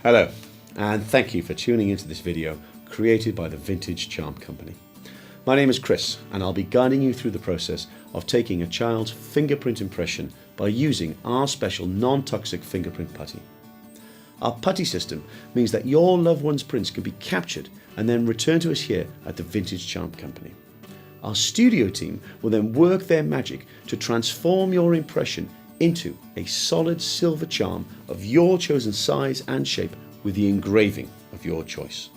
Hello, and thank you for tuning into this video created by the Vintage Charm Company. My name is Chris, and I'll be guiding you through the process of taking a child's fingerprint impression by using our special non-toxic fingerprint putty. Our putty system means that your loved one's prints can be captured and then returned to us here at the Vintage Charm Company. Our studio team will then work their magic to transform your impression into a solid silver charm of your chosen size and shape with the engraving of your choice.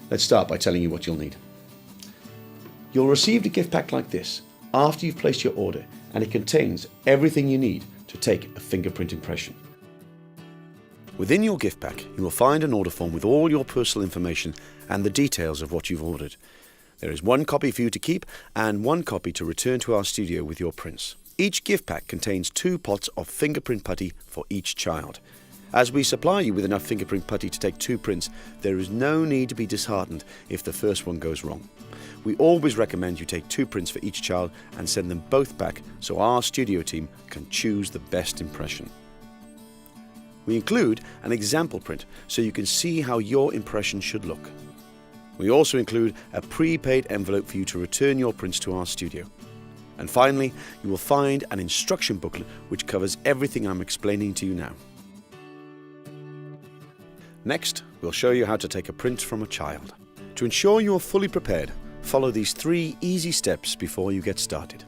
Let's start by telling you what you'll need. You'll receive a gift pack like this after you've placed your order, and it contains everything you need to take a fingerprint impression. Within your gift pack, you will find an order form with all your personal information and the details of what you've ordered. There is one copy for you to keep and one copy to return to our studio with your prints. Each gift pack contains 2 pots of fingerprint putty for each child. As we supply you with enough fingerprint putty to take 2 prints, there is no need to be disheartened if the first one goes wrong. We always recommend you take 2 prints for each child and send them both back so our studio team can choose the best impression. We include an example print so you can see how your impression should look. We also include a prepaid envelope for you to return your prints to our studio. And finally, you will find an instruction booklet which covers everything I'm explaining to you now. Next, we'll show you how to take a print from a child. To ensure you are fully prepared, follow these 3 easy steps before you get started.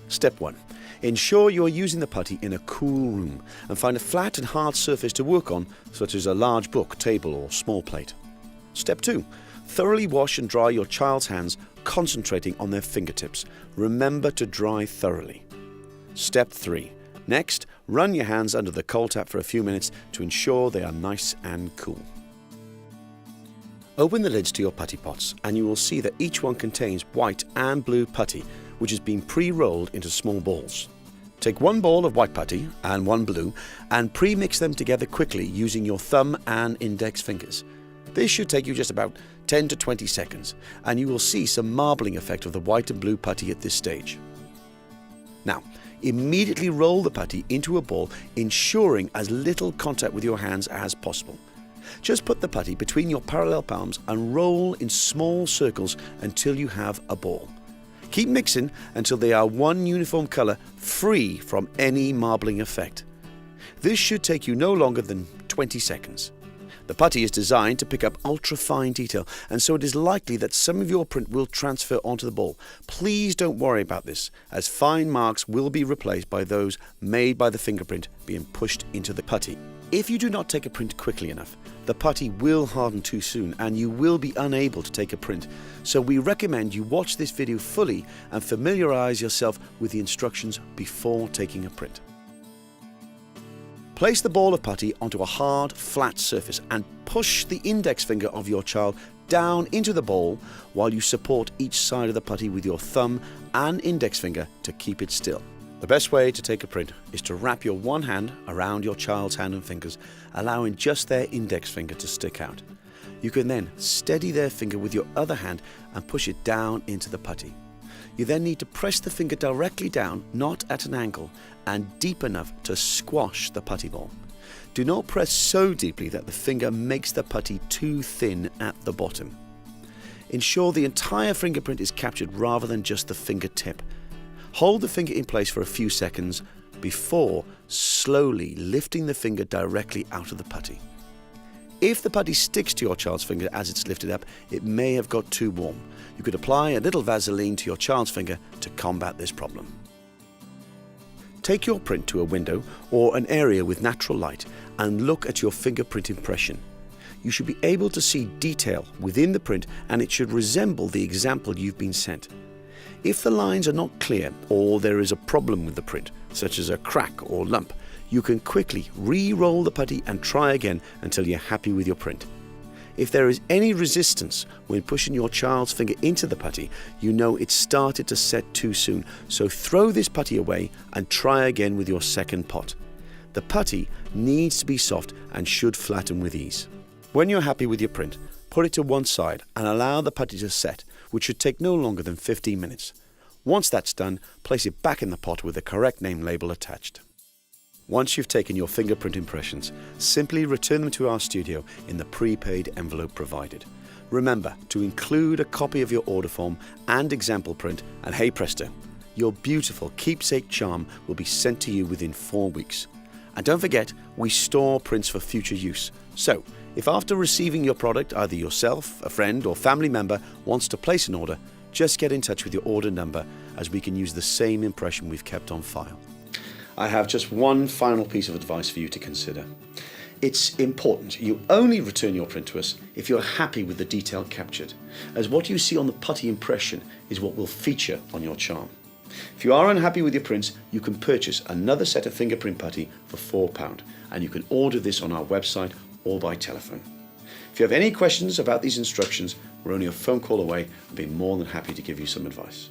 Step 1. Ensure you are using the putty in a cool room and find a flat and hard surface to work on, such as a large book, table or small plate. Step 2. Thoroughly wash and dry your child's hands, concentrating on their fingertips. Remember to dry thoroughly. Step 3. Next, run your hands under the cold tap for a few minutes to ensure they are nice and cool. Open the lids to your putty pots and you will see that each one contains white and blue putty, which has been pre-rolled into small balls. Take 1 ball of white putty and 1 blue and pre-mix them together quickly using your thumb and index fingers. This should take you just about 10 to 20 seconds, and you will see some marbling effect of the white and blue putty at this stage. Now, immediately roll the putty into a ball, ensuring as little contact with your hands as possible. Just put the putty between your parallel palms and roll in small circles until you have a ball. Keep mixing until they are one uniform color, free from any marbling effect. This should take you no longer than 20 seconds. The putty is designed to pick up ultra-fine detail, and so it is likely that some of your print will transfer onto the ball. Please don't worry about this, as fine marks will be replaced by those made by the fingerprint being pushed into the putty. If you do not take a print quickly enough, the putty will harden too soon and you will be unable to take a print. So we recommend you watch this video fully and familiarize yourself with the instructions before taking a print. Place the ball of putty onto a hard, flat surface and push the index finger of your child down into the bowl while you support each side of the putty with your thumb and index finger to keep it still. The best way to take a print is to wrap your one hand around your child's hand and fingers, allowing just their index finger to stick out. You can then steady their finger with your other hand and push it down into the putty. You then need to press the finger directly down, not at an angle, and deep enough to squash the putty ball. Do not press so deeply that the finger makes the putty too thin at the bottom. Ensure the entire fingerprint is captured rather than just the fingertip. Hold the finger in place for a few seconds before slowly lifting the finger directly out of the putty. If the putty sticks to your child's finger as it's lifted up, it may have got too warm. You could apply a little Vaseline to your child's finger to combat this problem. Take your print to a window or an area with natural light and look at your fingerprint impression. You should be able to see detail within the print, and it should resemble the example you've been sent. If the lines are not clear or there is a problem with the print, such as a crack or lump, you can quickly re-roll the putty and try again until you're happy with your print. If there is any resistance when pushing your child's finger into the putty, you know it's started to set too soon, so throw this putty away and try again with your second pot. The putty needs to be soft and should flatten with ease. When you're happy with your print, put it to one side and allow the putty to set, which should take no longer than 15 minutes. Once that's done, place it back in the pot with the correct name label attached. Once you've taken your fingerprint impressions, simply return them to our studio in the prepaid envelope provided. Remember to include a copy of your order form and example print, and hey presto, your beautiful keepsake charm will be sent to you within 4 weeks. And don't forget, we store prints for future use. So, if after receiving your product, either yourself, a friend or family member wants to place an order, just get in touch with your order number, as we can use the same impression we've kept on file. I have just one final piece of advice for you to consider. It's important you only return your print to us if you're happy with the detail captured, as what you see on the putty impression is what will feature on your charm. If you are unhappy with your prints, you can purchase another set of fingerprint putty for £4, and you can order this on our website or by telephone. If you have any questions about these instructions, we're only a phone call away and be more than happy to give you some advice.